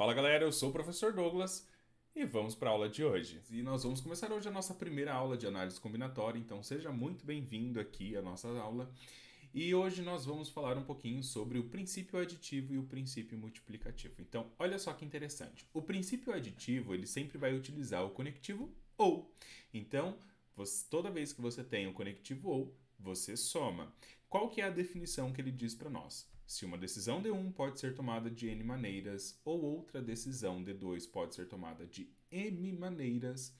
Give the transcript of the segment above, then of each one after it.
Fala galera, eu sou o professor Douglas e vamos para a aula de hoje. E nós vamos começar hoje a nossa primeira aula de análise combinatória, então seja muito bem-vindo aqui à nossa aula. E hoje nós vamos falar um pouquinho sobre o princípio aditivo e o princípio multiplicativo. Então, olha só que interessante. O princípio aditivo, ele sempre vai utilizar o conectivo ou. Então, toda vez que você tem o conectivo ou, você soma. Qual que é a definição que ele diz para nós? Se uma decisão D1 pode ser tomada de N maneiras ou outra decisão D2 pode ser tomada de M maneiras,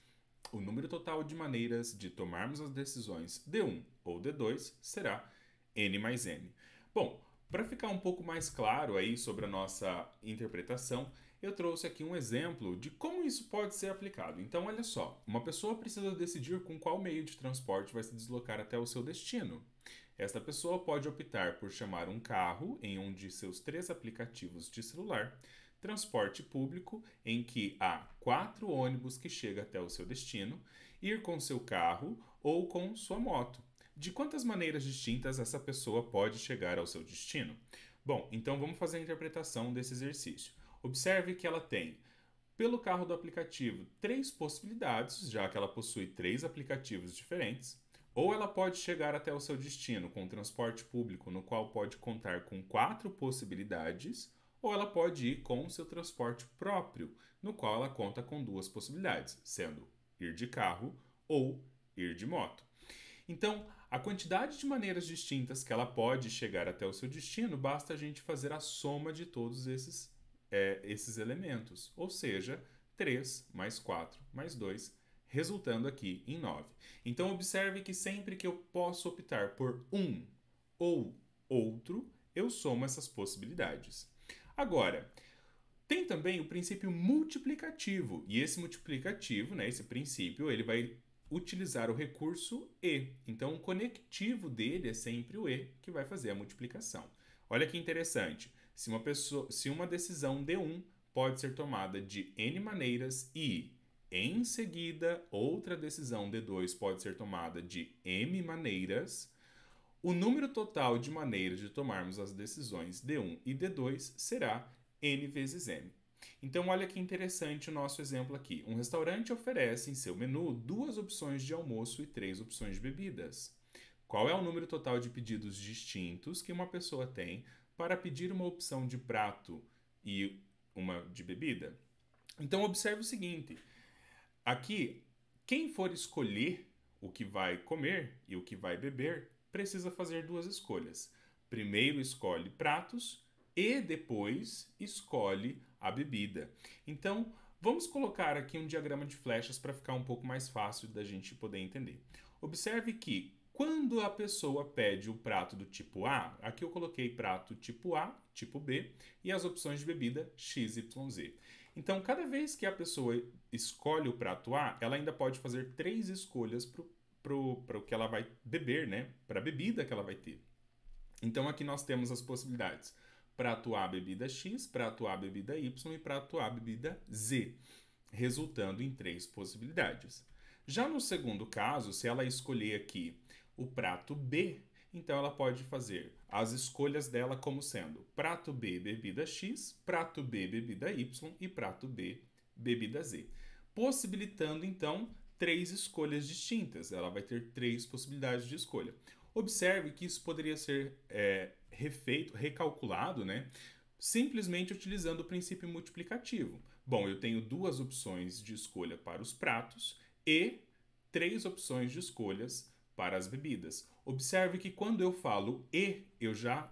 o número total de maneiras de tomarmos as decisões D1 ou D2 será N mais M. Bom, para ficar um pouco mais claro aí sobre a nossa interpretação, eu trouxe aqui um exemplo de como isso pode ser aplicado. Então, olha só, uma pessoa precisa decidir com qual meio de transporte vai se deslocar até o seu destino. Esta pessoa pode optar por chamar um carro em um de seus 3 aplicativos de celular, transporte público, em que há 4 ônibus que chegam até o seu destino, ir com seu carro ou com sua moto. De quantas maneiras distintas essa pessoa pode chegar ao seu destino? Bom, então vamos fazer a interpretação desse exercício. Observe que ela tem, pelo carro do aplicativo, 3 possibilidades, já que ela possui 3 aplicativos diferentes. Ou ela pode chegar até o seu destino com transporte público, no qual pode contar com 4 possibilidades, ou ela pode ir com o seu transporte próprio, no qual ela conta com 2 possibilidades, sendo ir de carro ou ir de moto. Então, a quantidade de maneiras distintas que ela pode chegar até o seu destino, basta a gente fazer a soma de todos esses elementos, ou seja, 3 mais 4 mais 2, resultando aqui em 9. Então, observe que sempre que eu posso optar por um ou outro, eu somo essas possibilidades. Agora, tem também o princípio multiplicativo, e esse multiplicativo, né, esse princípio, ele vai utilizar o recurso e. Então, o conectivo dele é sempre o e, que vai fazer a multiplicação. Olha que interessante. Se uma decisão D1 pode ser tomada de N maneiras e, em seguida, outra decisão D2 pode ser tomada de M maneiras, o número total de maneiras de tomarmos as decisões D1 e D2 será N vezes M. Então, olha que interessante o nosso exemplo aqui. Um restaurante oferece em seu menu 2 opções de almoço e 3 opções de bebidas. Qual é o número total de pedidos distintos que uma pessoa tem para pedir uma opção de prato e uma de bebida? Então, observe o seguinte: aqui, quem for escolher o que vai comer e o que vai beber, precisa fazer 2 escolhas. Primeiro escolhe pratos e depois escolhe a bebida. Então, vamos colocar aqui um diagrama de flechas para ficar um pouco mais fácil da gente poder entender. Observe que quando a pessoa pede o prato do tipo A, aqui eu coloquei prato tipo A, tipo B e as opções de bebida X, Y, Z. Então, cada vez que a pessoa escolhe o prato A, ela ainda pode fazer 3 escolhas para o que ela vai beber, né? Para a bebida que ela vai ter. Então, aqui nós temos as possibilidades: prato A, bebida X, prato A, bebida Y e prato A, bebida Z, resultando em 3 possibilidades. Já no segundo caso, se ela escolher aqui o prato B, então ela pode fazer as escolhas dela como sendo prato B, bebida X, prato B, bebida Y e prato B, bebida Z, possibilitando então 3 escolhas distintas. Ela vai ter 3 possibilidades de escolha. Observe que isso poderia ser recalculado, né? Simplesmente utilizando o princípio multiplicativo. Bom, eu tenho 2 opções de escolha para os pratos e 3 opções de escolhas para as bebidas. Observe que quando eu falo e, eu já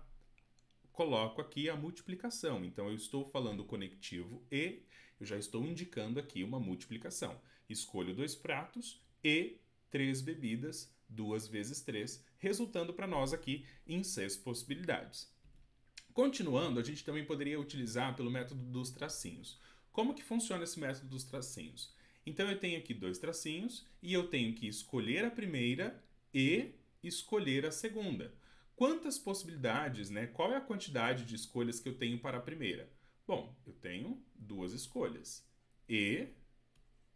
coloco aqui a multiplicação. Então, eu estou falando o conectivo e, eu já estou indicando aqui uma multiplicação. Escolho 2 pratos e 3 bebidas, 2 vezes 3, resultando para nós aqui em 6 possibilidades. Continuando, a gente também poderia utilizar pelo método dos tracinhos. Como que funciona esse método dos tracinhos? Então, eu tenho aqui 2 tracinhos e eu tenho que escolher a primeira e escolher a segunda. Quantas possibilidades, né? Qual é a quantidade de escolhas que eu tenho para a primeira? Bom, eu tenho 2 escolhas e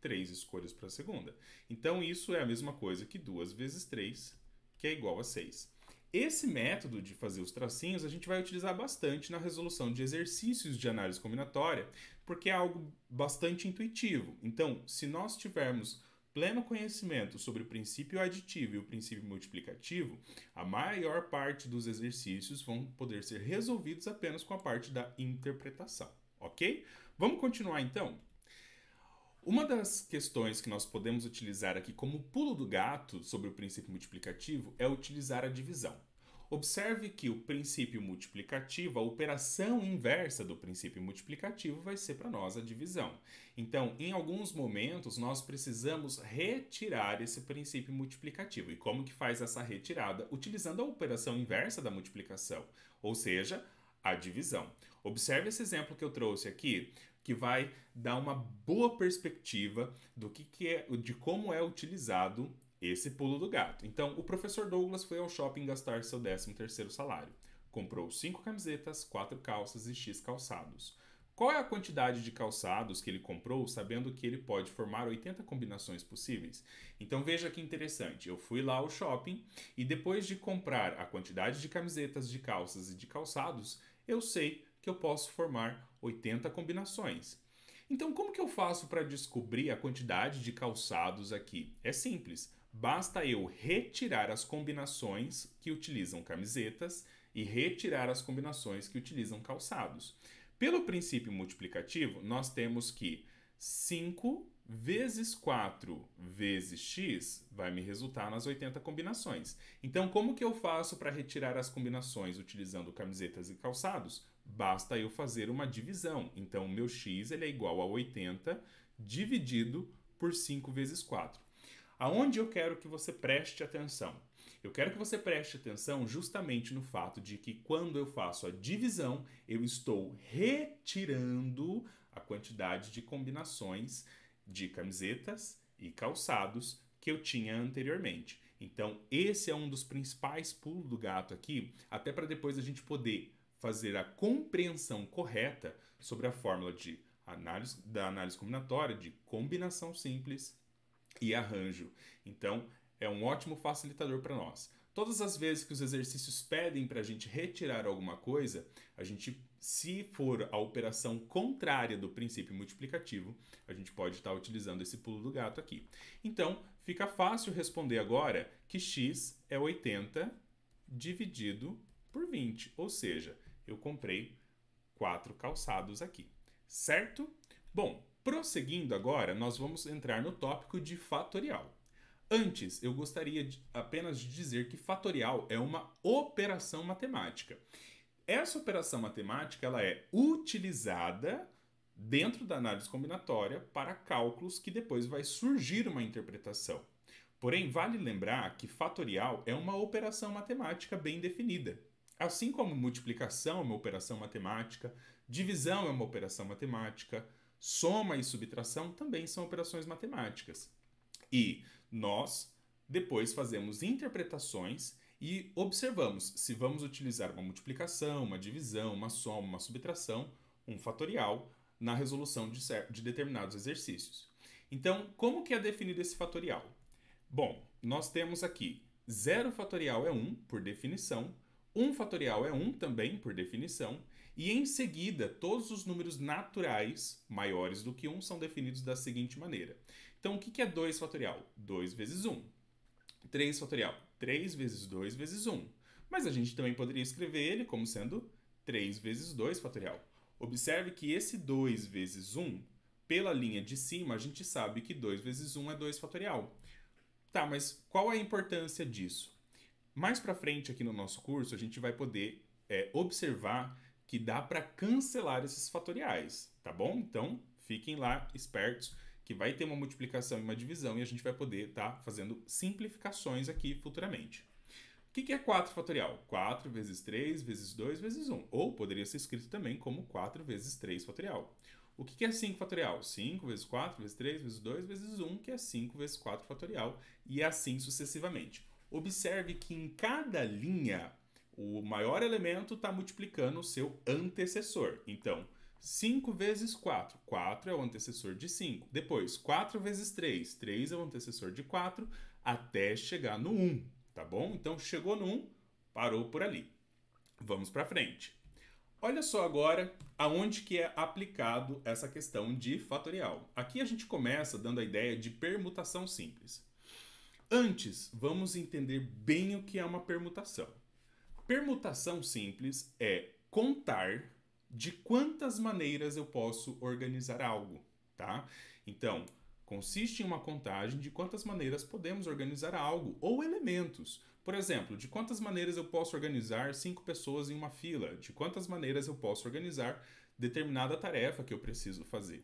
3 escolhas para a segunda. Então, isso é a mesma coisa que 2 vezes 3, que é igual a 6. Esse método de fazer os tracinhos a gente vai utilizar bastante na resolução de exercícios de análise combinatória, porque é algo bastante intuitivo. Então, se nós tivermos pleno conhecimento sobre o princípio aditivo e o princípio multiplicativo, a maior parte dos exercícios vão poder ser resolvidos apenas com a parte da interpretação, ok? Vamos continuar então? Uma das questões que nós podemos utilizar aqui como pulo do gato sobre o princípio multiplicativo é utilizar a divisão. Observe que o princípio multiplicativo, a operação inversa do princípio multiplicativo vai ser para nós a divisão. Então, em alguns momentos, nós precisamos retirar esse princípio multiplicativo. E como que faz essa retirada? Utilizando a operação inversa da multiplicação, ou seja, a divisão. Observe esse exemplo que eu trouxe aqui, que vai dar uma boa perspectiva de como é utilizado esse pulo do gato. Então, o professor Douglas foi ao shopping gastar seu 13º salário. Comprou 5 camisetas, 4 calças e X calçados. Qual é a quantidade de calçados que ele comprou, sabendo que ele pode formar 80 combinações possíveis? Então veja que interessante, eu fui lá ao shopping e depois de comprar a quantidade de camisetas, de calças e de calçados, eu sei que eu posso formar 80 combinações. Então como que eu faço para descobrir a quantidade de calçados aqui? É simples. Basta eu retirar as combinações que utilizam camisetas e retirar as combinações que utilizam calçados. Pelo princípio multiplicativo, nós temos que 5 vezes 4 vezes x vai me resultar nas 80 combinações. Então, como que eu faço para retirar as combinações utilizando camisetas e calçados? Basta eu fazer uma divisão. Então, o meu x ele é igual a 80 dividido por 5 vezes 4. Aonde eu quero que você preste atenção? Eu quero que você preste atenção justamente no fato de que quando eu faço a divisão, eu estou retirando a quantidade de combinações de camisetas e calçados que eu tinha anteriormente. Então, esse é um dos principais pulos do gato aqui, até para depois a gente poder fazer a compreensão correta sobre a fórmula da análise combinatória, de combinação simples e arranjo. Então, é um ótimo facilitador para nós. Todas as vezes que os exercícios pedem para a gente retirar alguma coisa, se for a operação contrária do princípio multiplicativo, a gente pode estar utilizando esse pulo do gato aqui. Então, fica fácil responder agora que x é 80 dividido por 20, ou seja, eu comprei 4 calçados aqui, certo? Bom, prosseguindo agora, nós vamos entrar no tópico de fatorial. Antes, eu gostaria apenas de dizer que fatorial é uma operação matemática. Essa operação matemática ela é utilizada dentro da análise combinatória para cálculos que depois vai surgir uma interpretação. Porém, vale lembrar que fatorial é uma operação matemática bem definida. Assim como multiplicação é uma operação matemática, divisão é uma operação matemática, soma e subtração também são operações matemáticas. E nós depois fazemos interpretações e observamos se vamos utilizar uma multiplicação, uma divisão, uma soma, uma subtração, um fatorial na resolução de determinados exercícios. Então, como que é definido esse fatorial? Bom, nós temos aqui 0 fatorial é 1, por definição, 1 fatorial é 1 também, por definição, e em seguida, todos os números naturais maiores do que 1 são definidos da seguinte maneira. Então, o que é 2 fatorial? 2 vezes 1. 3 fatorial? 3 vezes 2 vezes 1. Mas a gente também poderia escrever ele como sendo 3 vezes 2 fatorial. Observe que esse 2 vezes 1, pela linha de cima, a gente sabe que 2 vezes 1 é 2 fatorial. Tá, mas qual a importância disso? Mais pra frente aqui no nosso curso, a gente vai poder observar que dá para cancelar esses fatoriais, tá bom? Então, fiquem lá espertos que vai ter uma multiplicação e uma divisão e a gente vai poder estar fazendo simplificações aqui futuramente. O que é 4 fatorial? 4 vezes 3 vezes 2 vezes 1. Ou poderia ser escrito também como 4 vezes 3 fatorial. O que é 5 fatorial? 5 vezes 4 vezes 3 vezes 2 vezes 1, que é 5 vezes 4 fatorial, e assim sucessivamente. Observe que em cada linha, o maior elemento está multiplicando o seu antecessor. Então, 5 vezes 4. 4 é o antecessor de 5. Depois, 4 vezes 3. 3 é o antecessor de 4, até chegar no 1, tá bom? Então, chegou no 1, Parou por ali. Vamos para frente. Olha só agora aonde que é aplicado essa questão de fatorial. Aqui a gente começa dando a ideia de permutação simples. Antes, vamos entender bem o que é uma permutação. Permutação simples é contar de quantas maneiras eu posso organizar algo, tá? Então, consiste em uma contagem de quantas maneiras podemos organizar algo ou elementos. Por exemplo, de quantas maneiras eu posso organizar 5 pessoas em uma fila, de quantas maneiras eu posso organizar determinada tarefa que eu preciso fazer.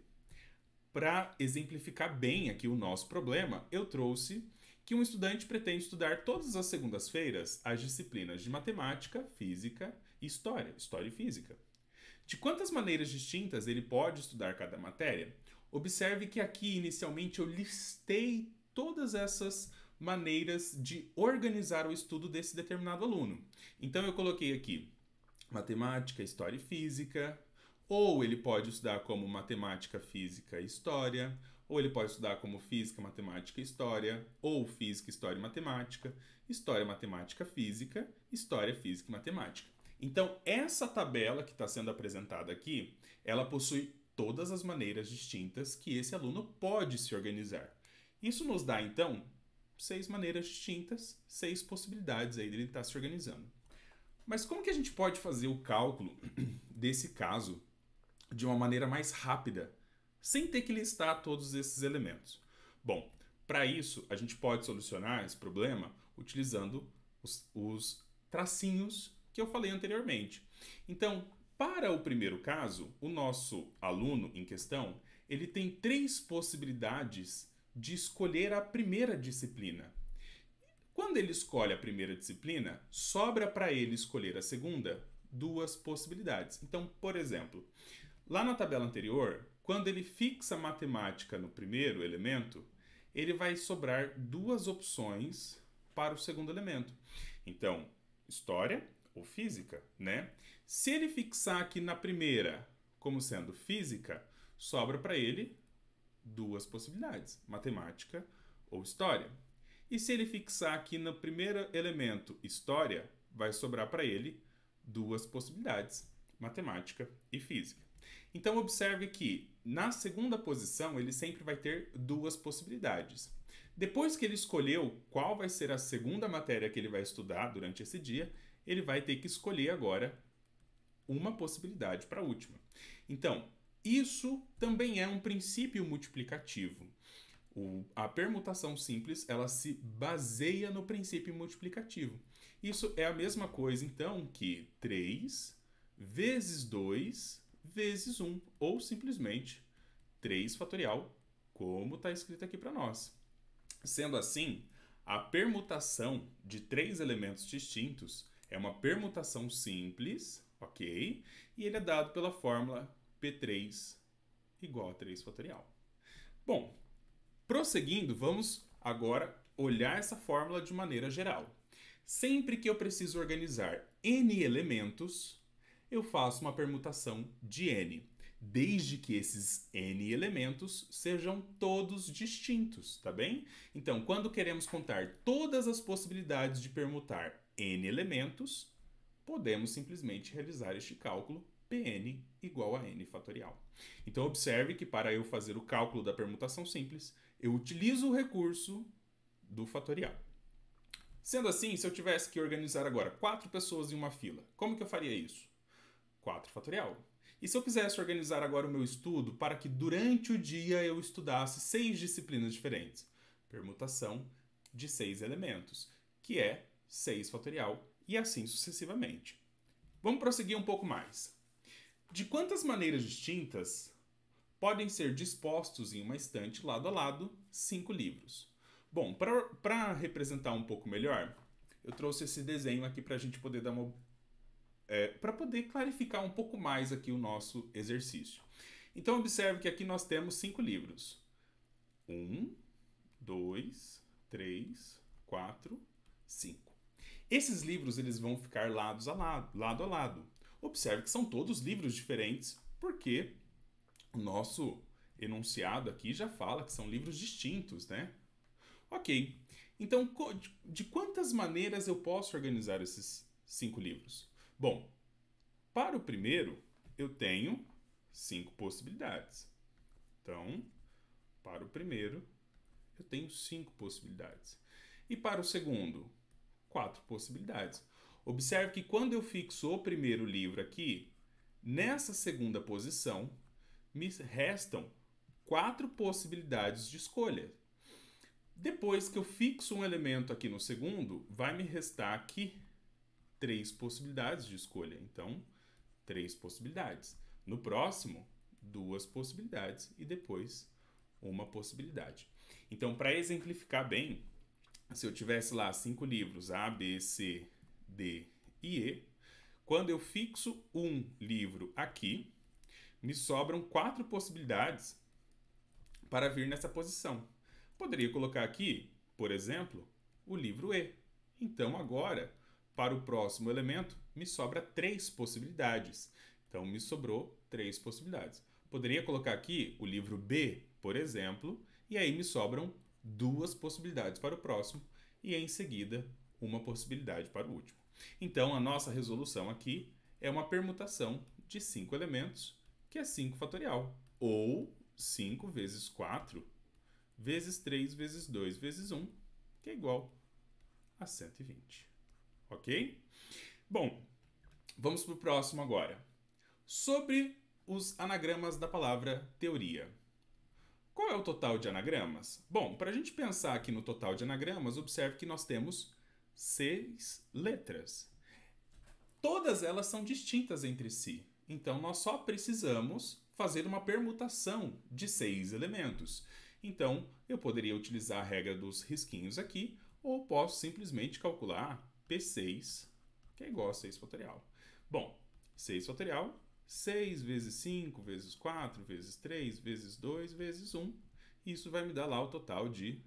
Para exemplificar bem aqui o nosso problema, eu trouxe que um estudante pretende estudar todas as segundas-feiras as disciplinas de matemática, física e história e física. De quantas maneiras distintas ele pode estudar cada matéria? Observe que aqui inicialmente eu listei todas essas maneiras de organizar o estudo desse determinado aluno. Então eu coloquei aqui matemática, história e física, ou ele pode estudar como matemática, física e história, ou ele pode estudar como física, matemática e história, ou física, história e matemática, história, matemática, física, história, física e matemática. Então, essa tabela que está sendo apresentada aqui, ela possui todas as maneiras distintas que esse aluno pode se organizar. Isso nos dá, então, 6 maneiras distintas, 6 possibilidades aí dele estar se organizando. Mas como que a gente pode fazer o cálculo desse caso de uma maneira mais rápida, sem ter que listar todos esses elementos? Bom, para isso, a gente pode solucionar esse problema utilizando os tracinhos que eu falei anteriormente. Então, para o primeiro caso, o nosso aluno em questão, ele tem 3 possibilidades de escolher a primeira disciplina. Quando ele escolhe a primeira disciplina, sobra para ele escolher a segunda 2 possibilidades. Então, por exemplo, lá na tabela anterior, quando ele fixa matemática no primeiro elemento, ele vai sobrar 2 opções para o segundo elemento. Então, história ou física, né? Se ele fixar aqui na primeira como sendo física, sobra para ele 2 possibilidades, matemática ou história. E se ele fixar aqui no primeiro elemento história, vai sobrar para ele 2 possibilidades, matemática e física. Então observe que na segunda posição ele sempre vai ter 2 possibilidades. Depois que ele escolheu qual vai ser a segunda matéria que ele vai estudar durante esse dia, ele vai ter que escolher agora uma possibilidade para a última. Então, isso também é um princípio multiplicativo. A permutação simples, ela se baseia no princípio multiplicativo. Isso é a mesma coisa, então, que 3 vezes 2 vezes 1, ou simplesmente 3 fatorial, como está escrito aqui para nós. Sendo assim, a permutação de 3 elementos distintos é uma permutação simples, ok? E ele é dado pela fórmula P3 igual a 3 fatorial. Bom, prosseguindo, vamos agora olhar essa fórmula de maneira geral. Sempre que eu preciso organizar n elementos, eu faço uma permutação de n, desde que esses n elementos sejam todos distintos, tá bem? Então, quando queremos contar todas as possibilidades de permutar n elementos, podemos simplesmente realizar este cálculo Pn igual a n fatorial. Então, observe que para eu fazer o cálculo da permutação simples, eu utilizo o recurso do fatorial. Sendo assim, se eu tivesse que organizar agora 4 pessoas em uma fila, como que eu faria isso? 4 fatorial. E se eu quisesse organizar agora o meu estudo para que durante o dia eu estudasse 6 disciplinas diferentes? Permutação de 6 elementos, que é 6 fatorial, e assim sucessivamente. Vamos prosseguir um pouco mais. De quantas maneiras distintas podem ser dispostos em uma estante lado a lado 5 livros? Bom, para representar um pouco melhor, eu trouxe esse desenho aqui para a gente poder dar uma para poder clarificar um pouco mais aqui o nosso exercício. Então, observe que aqui nós temos 5 livros. 1, 2, 3, 4, 5. Esses livros eles vão ficar lado a lado. Observe que são todos livros diferentes, porque o nosso enunciado aqui já fala que são livros distintos, né? Ok. Então, de quantas maneiras eu posso organizar esses 5 livros? Bom, para o primeiro, eu tenho 5 possibilidades. Então, para o primeiro, eu tenho 5 possibilidades. E para o segundo, 4 possibilidades. Observe que quando eu fixo o primeiro livro aqui, nessa segunda posição, me restam 4 possibilidades de escolha. Depois que eu fixo um elemento aqui no segundo, vai me restar aqui 3 possibilidades de escolha. Então, 3 possibilidades. No próximo, 2 possibilidades e depois uma possibilidade. Então, para exemplificar bem, se eu tivesse lá 5 livros A, B, C, D e E, quando eu fixo um livro aqui, me sobram 4 possibilidades para vir nessa posição. Poderia colocar aqui, por exemplo, o livro E. Então, agora, para o próximo elemento, me sobra 3 possibilidades. Então, me sobrou 3 possibilidades. Poderia colocar aqui o livro B, por exemplo, e aí me sobram 2 possibilidades para o próximo e, em seguida, uma possibilidade para o último. Então, a nossa resolução aqui é uma permutação de 5 elementos, que é 5 fatorial, ou 5 vezes 4 vezes 3 vezes 2 vezes 1, que é igual a 120. Ok? Bom, vamos para o próximo agora. Sobre os anagramas da palavra teoria. Qual é o total de anagramas? Bom, para a gente pensar aqui no total de anagramas, observe que nós temos 6 letras. Todas elas são distintas entre si. Então, nós só precisamos fazer uma permutação de 6 elementos. Então, eu poderia utilizar a regra dos risquinhos aqui, ou posso simplesmente calcular P6, que é igual a 6 fatorial. Bom, 6 fatorial, 6 vezes 5 vezes 4 vezes 3 vezes 2 vezes 1. Isso vai me dar lá o total de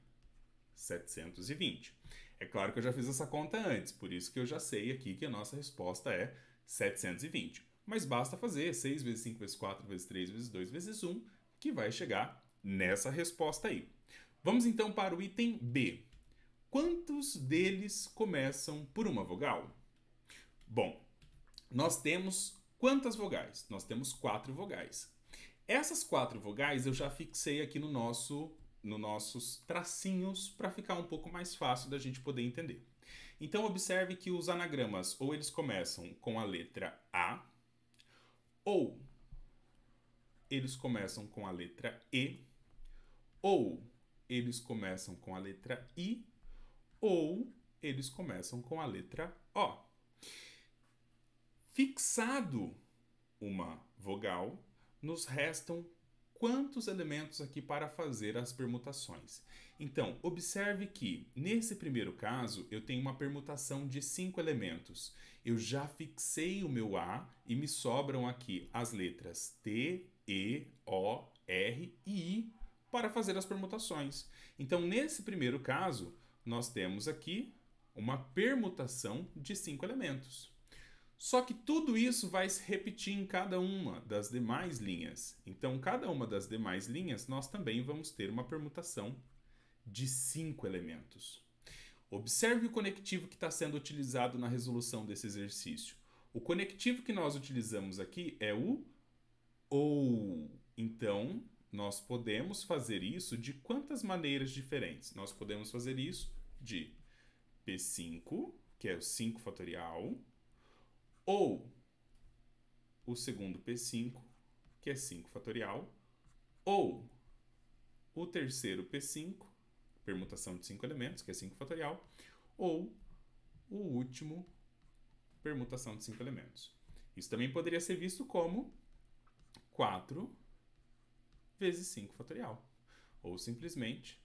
720. É claro que eu já fiz essa conta antes, por isso que eu já sei aqui que a nossa resposta é 720. Mas basta fazer 6 vezes 5 vezes 4 vezes 3 vezes 2 vezes 1, que vai chegar nessa resposta aí. Vamos então para o item B. Quantos deles começam por uma vogal? Bom, nós temos quantas vogais? Nós temos 4 vogais. Essas 4 vogais eu já fixei aqui nos nossos tracinhos para ficar um pouco mais fácil da gente poder entender. Então observe que os anagramas ou eles começam com a letra A, ou eles começam com a letra E, ou eles começam com a letra I, ou eles começam com a letra O. Fixado uma vogal, nos restam quantos elementos aqui para fazer as permutações? Então, observe que, nesse primeiro caso, eu tenho uma permutação de 5 elementos. Eu já fixei o meu A e me sobram aqui as letras T, E, O, R e I para fazer as permutações. Então, nesse primeiro caso, nós temos aqui uma permutação de 5 elementos. Só que tudo isso vai se repetir em cada uma das demais linhas. Então, cada uma das demais linhas, nós também vamos ter uma permutação de 5 elementos. Observe o conectivo que está sendo utilizado na resolução desse exercício. O conectivo que nós utilizamos aqui é o OU. Então, nós podemos fazer isso de quantas maneiras diferentes? Nós podemos fazer isso de P5, que é o 5 fatorial, ou o segundo P5, que é 5 fatorial, ou o terceiro P5, permutação de 5 elementos, que é 5 fatorial, ou o último, permutação de 5 elementos. Isso também poderia ser visto como 4 vezes 5 fatorial, ou simplesmente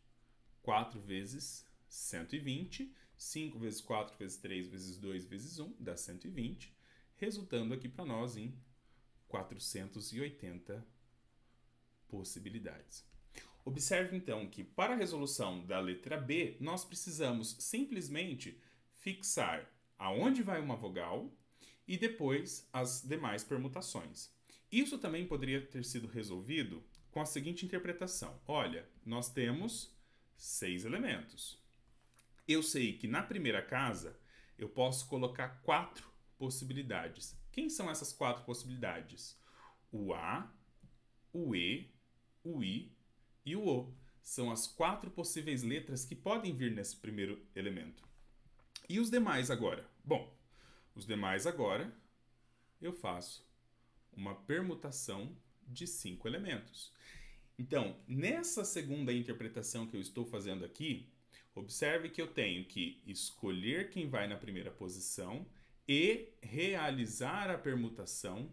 4 vezes 120, 5 vezes 4 vezes 3 vezes 2 vezes 1, dá 120, resultando aqui para nós em 480 possibilidades. Observe então que para a resolução da letra B, nós precisamos simplesmente fixar aonde vai uma vogal e depois as demais permutações. Isso também poderia ter sido resolvido com a seguinte interpretação. Olha, nós temos 6 elementos. Eu sei que na primeira casa eu posso colocar 4 possibilidades. Quem são essas 4 possibilidades? O A, o E, o I e o O. São as 4 possíveis letras que podem vir nesse primeiro elemento. E os demais agora? Bom, os demais agora eu faço uma permutação de 5 elementos. Então, nessa segunda interpretação que eu estou fazendo aqui, observe que eu tenho que escolher quem vai na primeira posição e realizar a permutação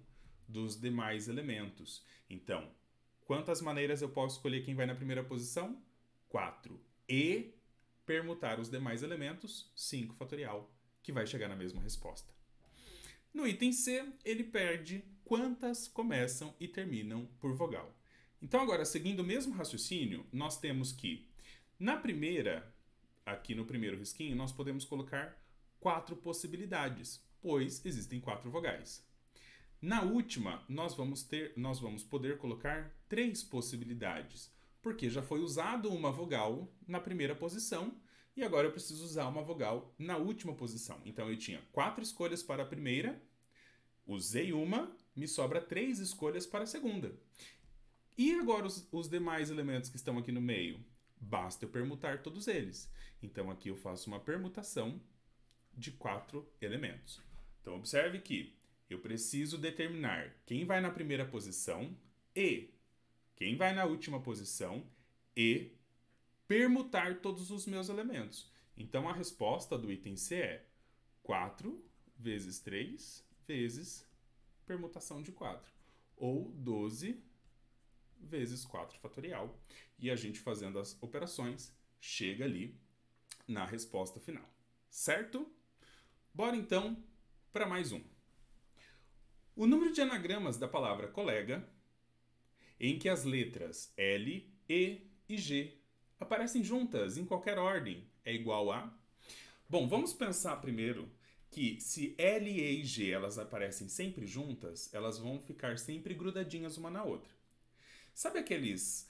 dos demais elementos. Então, quantas maneiras eu posso escolher quem vai na primeira posição? 4. E permutar os demais elementos, 5 fatorial, que vai chegar na mesma resposta. No item C, ele perde quantas começam e terminam por vogal. Então, agora, seguindo o mesmo raciocínio, nós temos que, na primeira, aqui no primeiro risquinho, nós podemos colocar 4 possibilidades, pois existem 4 vogais. Na última, nós vamos poder colocar 3 possibilidades, porque já foi usado uma vogal na primeira posição e agora eu preciso usar uma vogal na última posição. Então, eu tinha 4 escolhas para a primeira, usei uma, me sobra 3 escolhas para a segunda. E agora os demais elementos que estão aqui no meio? Basta eu permutar todos eles. Então, aqui eu faço uma permutação de 4 elementos. Então, observe que eu preciso determinar quem vai na primeira posição e quem vai na última posição e permutar todos os meus elementos. Então, a resposta do item C é 4 vezes 3 vezes permutação de 4. Ou 12 vezes 4 fatorial. E a gente fazendo as operações chega ali na resposta final. Certo? Bora então para mais um. O número de anagramas da palavra colega, em que as letras L, E e G aparecem juntas em qualquer ordem, é igual a... Bom, vamos pensar primeiro que se L, E e G elas aparecem sempre juntas, elas vão ficar sempre grudadinhas uma na outra. Sabe aqueles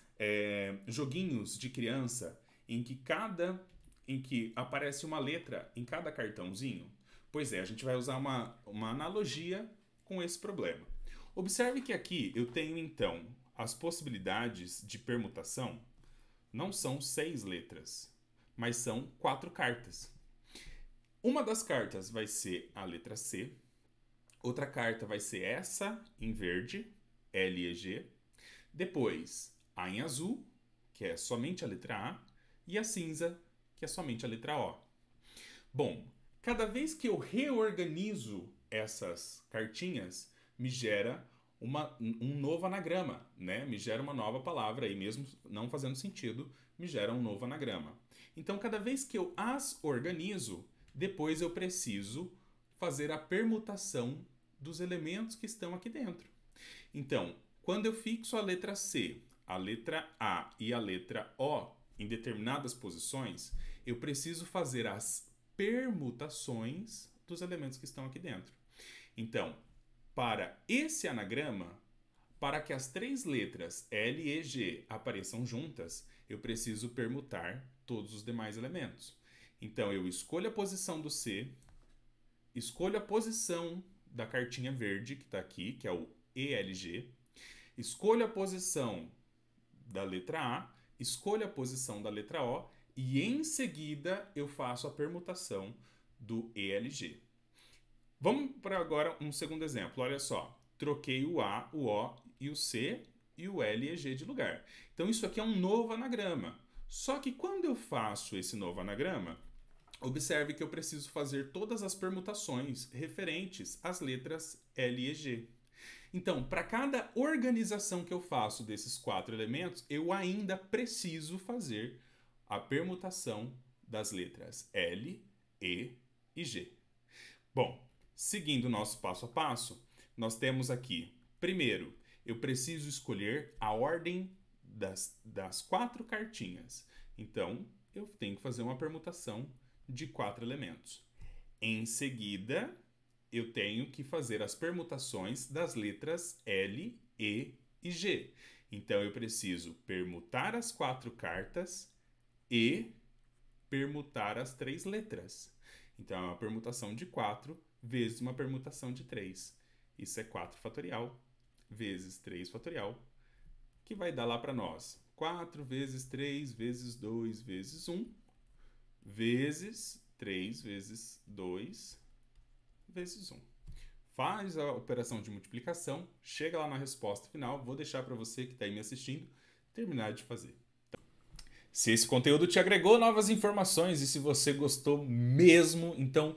joguinhos de criança em que aparece uma letra em cada cartãozinho? Pois é, a gente vai usar uma analogia com esse problema. Observe que aqui eu tenho então as possibilidades de permutação não são 6 letras, mas são 4 cartas. Uma das cartas vai ser a letra C, outra carta vai ser essa em verde, L e G, depois a em azul, que é somente a letra A, e a cinza, que é somente a letra O. Bom, cada vez que eu reorganizo essas cartinhas, me gera um novo anagrama, né? Me gera uma nova palavra, e mesmo não fazendo sentido, me gera um novo anagrama. Então, cada vez que eu as organizo, depois eu preciso fazer a permutação dos elementos que estão aqui dentro. Então, quando eu fixo a letra C, a letra A e a letra O em determinadas posições, eu preciso fazer as permutações dos elementos que estão aqui dentro. Então, para esse anagrama, para que as 3 letras L e G apareçam juntas, eu preciso permutar todos os demais elementos. Então, eu escolho a posição do C, escolho a posição da cartinha verde, que está aqui, que é o ELG, escolho a posição da letra A, escolho a posição da letra O e, em seguida, eu faço a permutação do ELG. Vamos para agora um segundo exemplo. Olha só, troquei o A, o O e o C e o L e o G de lugar. Então, isso aqui é um novo anagrama. Só que quando eu faço esse novo anagrama, observe que eu preciso fazer todas as permutações referentes às letras L e G. Então, para cada organização que eu faço desses 4 elementos, eu ainda preciso fazer a permutação das letras L, E e G. Bom, seguindo o nosso passo a passo, nós temos aqui, primeiro, eu preciso escolher a ordem das 4 cartinhas. Então, eu tenho que fazer uma permutação de 4 elementos. Em seguida, eu tenho que fazer as permutações das letras L, E e G. Então, eu preciso permutar as 4 cartas e permutar as 3 letras. Então, é uma permutação de 4 vezes uma permutação de 3. Isso é 4 fatorial vezes 3 fatorial, que vai dar lá para nós 4 vezes 3 vezes 2 vezes 1, vezes 3 vezes 2 vezes 1. Faz a operação de multiplicação, chega lá na resposta final, vou deixar para você que está aí me assistindo terminar de fazer. Se esse conteúdo te agregou novas informações e se você gostou mesmo, então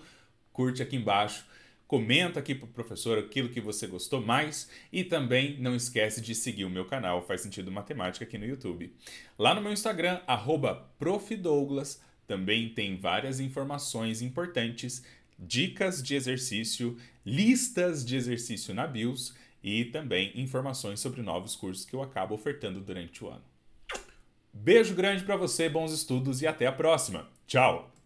curte aqui embaixo, comenta aqui para o professor aquilo que você gostou mais e também não esquece de seguir o meu canal Faz Sentido Matemática aqui no YouTube. Lá no meu Instagram, @profdouglas, também tem várias informações importantes, dicas de exercício, listas de exercício na BIOS e também informações sobre novos cursos que eu acabo ofertando durante o ano. Beijo grande para você, bons estudos e até a próxima. Tchau!